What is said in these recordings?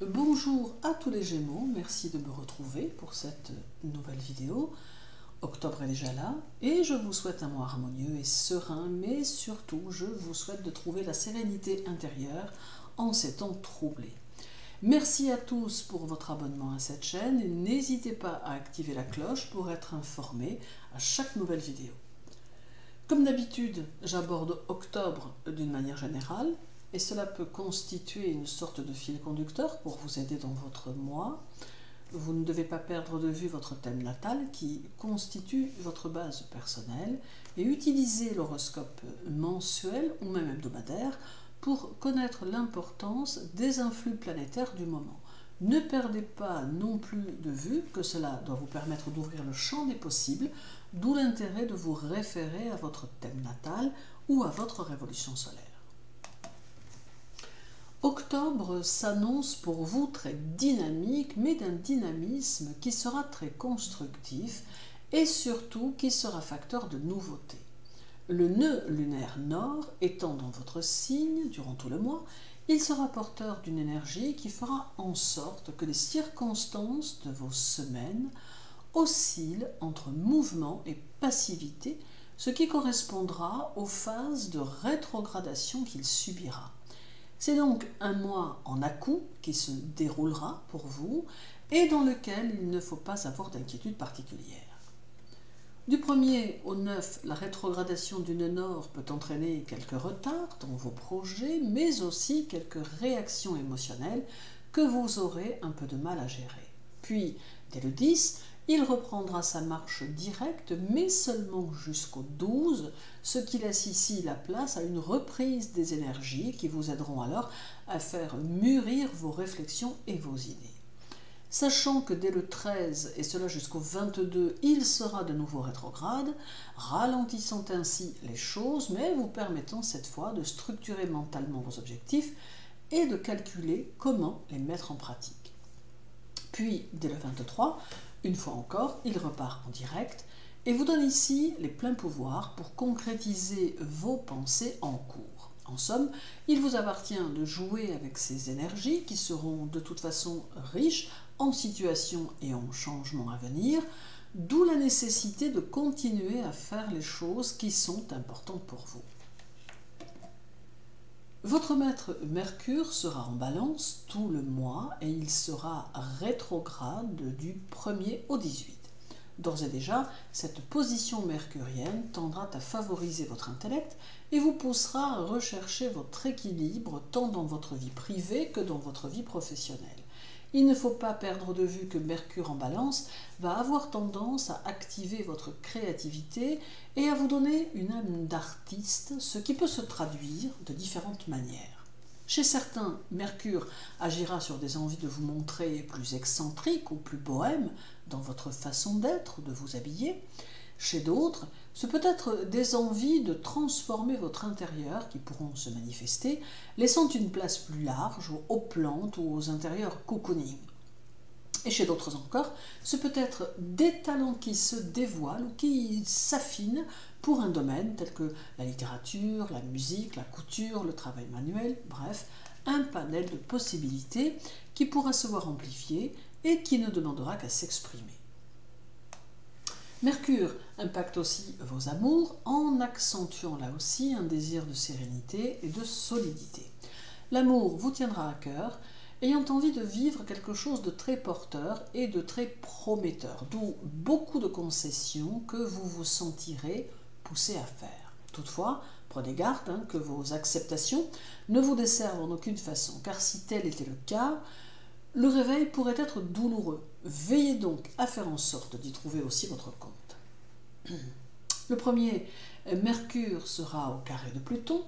Bonjour à tous les Gémeaux, merci de me retrouver pour cette nouvelle vidéo. Octobre est déjà là et je vous souhaite un mois harmonieux et serein, mais surtout je vous souhaite de trouver la sérénité intérieure en ces temps troublés. Merci à tous pour votre abonnement à cette chaîne et n'hésitez pas à activer la cloche pour être informé à chaque nouvelle vidéo. Comme d'habitude, j'aborde octobre d'une manière générale et cela peut constituer une sorte de fil conducteur pour vous aider dans votre mois. Vous ne devez pas perdre de vue votre thème natal qui constitue votre base personnelle et utiliser l'horoscope mensuel ou même hebdomadaire pour connaître l'importance des influx planétaires du moment. Ne perdez pas non plus de vue que cela doit vous permettre d'ouvrir le champ des possibles, d'où l'intérêt de vous référer à votre thème natal ou à votre révolution solaire. Octobre s'annonce pour vous très dynamique, mais d'un dynamisme qui sera très constructif et surtout qui sera facteur de nouveautés. Le nœud lunaire nord étant dans votre signe durant tout le mois, il sera porteur d'une énergie qui fera en sorte que les circonstances de vos semaines oscillent entre mouvement et passivité, ce qui correspondra aux phases de rétrogradation qu'il subira. C'est donc un mois en à-coups qui se déroulera pour vous et dans lequel il ne faut pas avoir d'inquiétude particulière. Du 1er au 9, la rétrogradation du nœud nord peut entraîner quelques retards dans vos projets, mais aussi quelques réactions émotionnelles que vous aurez un peu de mal à gérer. Puis, dès le 10, il reprendra sa marche directe, mais seulement jusqu'au 12, ce qui laisse ici la place à une reprise des énergies qui vous aideront alors à faire mûrir vos réflexions et vos idées. Sachant que dès le 13, et cela jusqu'au 22, il sera de nouveau rétrograde, ralentissant ainsi les choses, mais vous permettant cette fois de structurer mentalement vos objectifs et de calculer comment les mettre en pratique. Puis, dès le 23, une fois encore, il repart en direct et vous donne ici les pleins pouvoirs pour concrétiser vos pensées en cours. En somme, il vous appartient de jouer avec ces énergies qui seront de toute façon riches en situations et en changements à venir, d'où la nécessité de continuer à faire les choses qui sont importantes pour vous. Votre maître Mercure sera en balance tout le mois et il sera rétrograde du 1er au 18. D'ores et déjà, cette position mercurienne tendra à favoriser votre intellect et vous poussera à rechercher votre équilibre tant dans votre vie privée que dans votre vie professionnelle. Il ne faut pas perdre de vue que Mercure en balance va avoir tendance à activer votre créativité et à vous donner une âme d'artiste, ce qui peut se traduire de différentes manières. Chez certains, Mercure agira sur des envies de vous montrer plus excentrique ou plus bohème dans votre façon d'être, de vous habiller. Chez d'autres, ce peut être des envies de transformer votre intérieur qui pourront se manifester, laissant une place plus large aux plantes ou aux intérieurs cocooning. Et chez d'autres encore, ce peut être des talents qui se dévoilent ou qui s'affinent pour un domaine tel que la littérature, la musique, la couture, le travail manuel, bref, un panel de possibilités qui pourra se voir amplifié et qui ne demandera qu'à s'exprimer. Mercure impacte aussi vos amours en accentuant là aussi un désir de sérénité et de solidité. L'amour vous tiendra à cœur, ayant envie de vivre quelque chose de très porteur et de très prometteur, d'où beaucoup de concessions que vous vous sentirez poussé à faire. Toutefois, prenez garde que vos acceptations ne vous desservent en aucune façon, car si tel était le cas, le réveil pourrait être douloureux. Veillez donc à faire en sorte d'y trouver aussi votre compte. Le 1er, Mercure sera au carré de Pluton.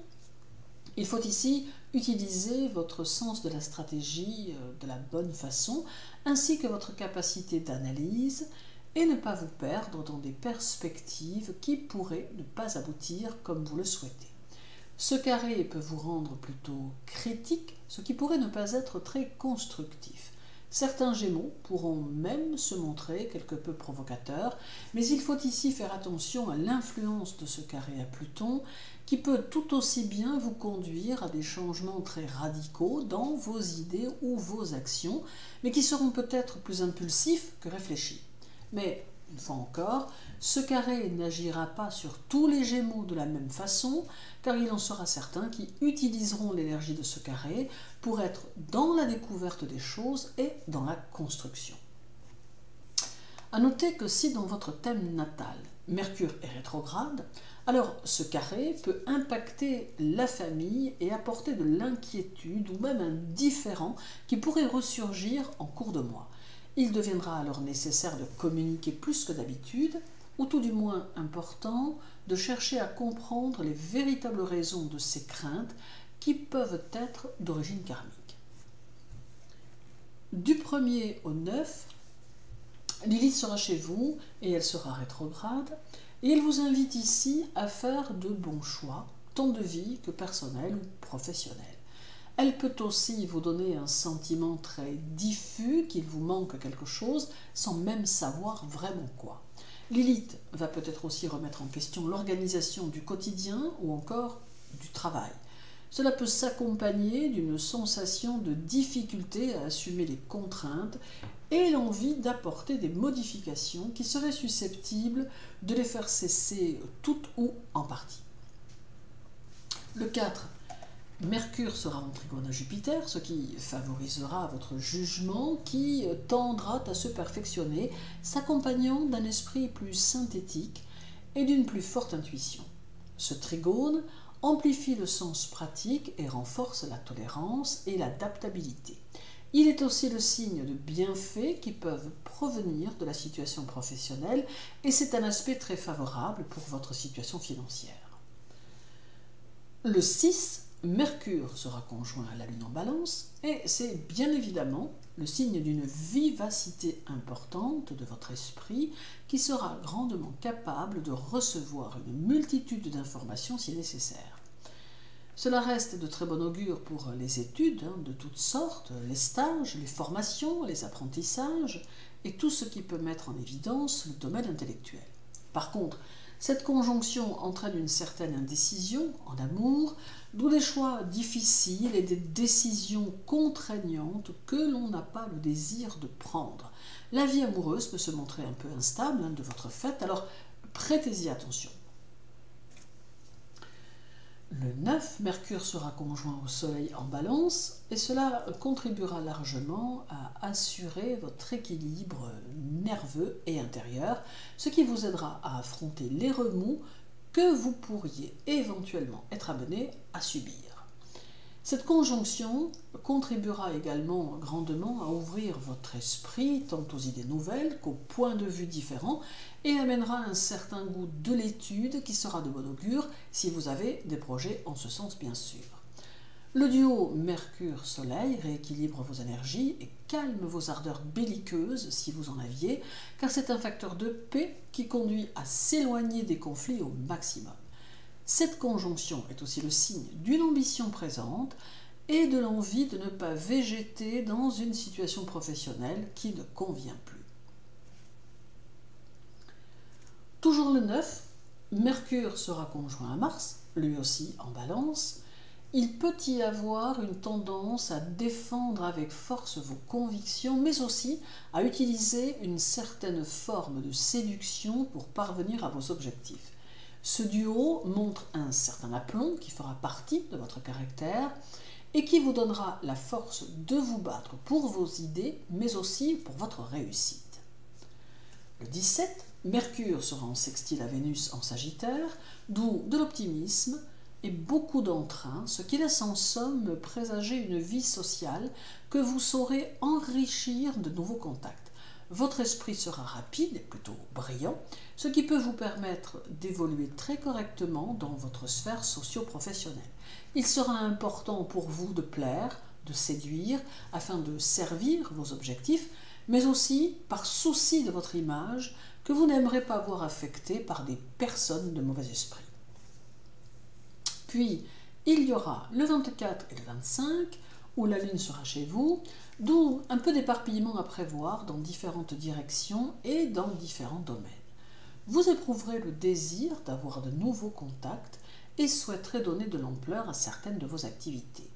Il faut ici utiliser votre sens de la stratégie de la bonne façon, ainsi que votre capacité d'analyse, et ne pas vous perdre dans des perspectives qui pourraient ne pas aboutir comme vous le souhaitez. Ce carré peut vous rendre plutôt critique, ce qui pourrait ne pas être très constructif. Certains Gémeaux pourront même se montrer quelque peu provocateurs, mais il faut ici faire attention à l'influence de ce carré à Pluton qui peut tout aussi bien vous conduire à des changements très radicaux dans vos idées ou vos actions, mais qui seront peut-être plus impulsifs que réfléchis. Mais, une fois encore, ce carré n'agira pas sur tous les Gémeaux de la même façon, car il en sera certains qui utiliseront l'énergie de ce carré pour être dans la découverte des choses et dans la construction. À noter que si dans votre thème natal, Mercure est rétrograde, alors ce carré peut impacter la famille et apporter de l'inquiétude ou même un différend qui pourrait ressurgir en cours de mois. Il deviendra alors nécessaire de communiquer plus que d'habitude, ou tout du moins important, de chercher à comprendre les véritables raisons de ces craintes qui peuvent être d'origine karmique. Du 1er au 9, Lilith sera chez vous et elle sera rétrograde, et elle vous invite ici à faire de bons choix, tant de vie que personnel ou professionnel. Elle peut aussi vous donner un sentiment très diffus qu'il vous manque quelque chose sans même savoir vraiment quoi. Lilith va peut-être aussi remettre en question l'organisation du quotidien ou encore du travail. Cela peut s'accompagner d'une sensation de difficulté à assumer les contraintes et l'envie d'apporter des modifications qui seraient susceptibles de les faire cesser toutes ou en partie. Le 4. Mercure sera en trigone à Jupiter, ce qui favorisera votre jugement qui tendra à se perfectionner, s'accompagnant d'un esprit plus synthétique et d'une plus forte intuition. Ce trigone amplifie le sens pratique et renforce la tolérance et l'adaptabilité. Il est aussi le signe de bienfaits qui peuvent provenir de la situation professionnelle et c'est un aspect très favorable pour votre situation financière. Le 6, Mercure sera conjoint à la Lune en Balance et c'est bien évidemment le signe d'une vivacité importante de votre esprit qui sera grandement capable de recevoir une multitude d'informations si nécessaire. Cela reste de très bon augure pour les études de toutes sortes, les stages, les formations, les apprentissages et tout ce qui peut mettre en évidence le domaine intellectuel. Par contre, cette conjonction entraîne une certaine indécision en amour, d'où des choix difficiles et des décisions contraignantes que l'on n'a pas le désir de prendre. La vie amoureuse peut se montrer un peu instable de votre fait, alors prêtez-y attention. Le 9, Mercure sera conjoint au Soleil en Balance et cela contribuera largement à assurer votre équilibre nerveux et intérieur, ce qui vous aidera à affronter les remous que vous pourriez éventuellement être amené à subir. Cette conjonction contribuera également grandement à ouvrir votre esprit tant aux idées nouvelles qu'aux points de vue différents et amènera un certain goût de l'étude qui sera de bon augure si vous avez des projets en ce sens bien sûr. Le duo Mercure-Soleil rééquilibre vos énergies et calme vos ardeurs belliqueuses si vous en aviez, car c'est un facteur de paix qui conduit à s'éloigner des conflits au maximum. Cette conjonction est aussi le signe d'une ambition présente et de l'envie de ne pas végéter dans une situation professionnelle qui ne convient plus. Toujours le 9, Mercure sera conjoint à Mars, lui aussi en Balance. Il peut y avoir une tendance à défendre avec force vos convictions, mais aussi à utiliser une certaine forme de séduction pour parvenir à vos objectifs. Ce duo montre un certain aplomb qui fera partie de votre caractère et qui vous donnera la force de vous battre pour vos idées, mais aussi pour votre réussite. Le 17, Mercure sera en sextile à Vénus en Sagittaire, d'où de l'optimisme et beaucoup d'entrain, ce qui laisse en somme présager une vie sociale que vous saurez enrichir de nouveaux contacts. Votre esprit sera rapide et plutôt brillant, ce qui peut vous permettre d'évoluer très correctement dans votre sphère socio-professionnelle. Il sera important pour vous de plaire, de séduire, afin de servir vos objectifs, mais aussi par souci de votre image que vous n'aimerez pas voir affectée par des personnes de mauvais esprit. Puis, il y aura le 24 et le 25, où la Lune sera chez vous, d'où un peu d'éparpillement à prévoir dans différentes directions et dans différents domaines. Vous éprouverez le désir d'avoir de nouveaux contacts et souhaiterez donner de l'ampleur à certaines de vos activités.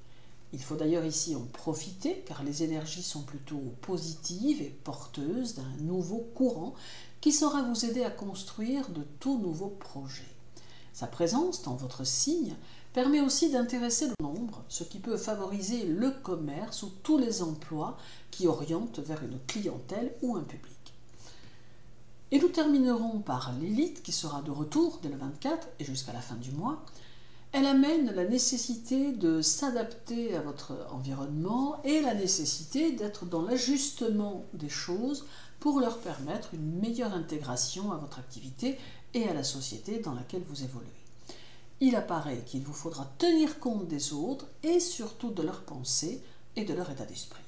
Il faut d'ailleurs ici en profiter car les énergies sont plutôt positives et porteuses d'un nouveau courant qui saura vous aider à construire de tout nouveaux projets. Sa présence dans votre signe permet aussi d'intéresser le nombre, ce qui peut favoriser le commerce ou tous les emplois qui orientent vers une clientèle ou un public. Et nous terminerons par Lilith qui sera de retour dès le 24 et jusqu'à la fin du mois. Elle amène la nécessité de s'adapter à votre environnement et la nécessité d'être dans l'ajustement des choses pour leur permettre une meilleure intégration à votre activité et à la société dans laquelle vous évoluez. Il apparaît qu'il vous faudra tenir compte des autres et surtout de leurs pensées et de leur état d'esprit.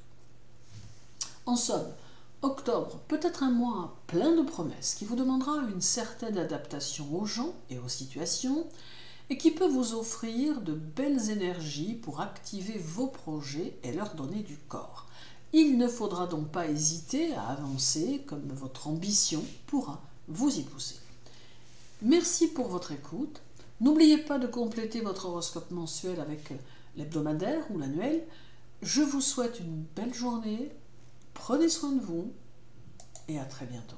En somme, octobre peut être un mois plein de promesses qui vous demandera une certaine adaptation aux gens et aux situations et qui peut vous offrir de belles énergies pour activer vos projets et leur donner du corps. Il ne faudra donc pas hésiter à avancer comme votre ambition pourra vous y pousser. Merci pour votre écoute. N'oubliez pas de compléter votre horoscope mensuel avec l'hebdomadaire ou l'annuel. Je vous souhaite une belle journée, prenez soin de vous et à très bientôt.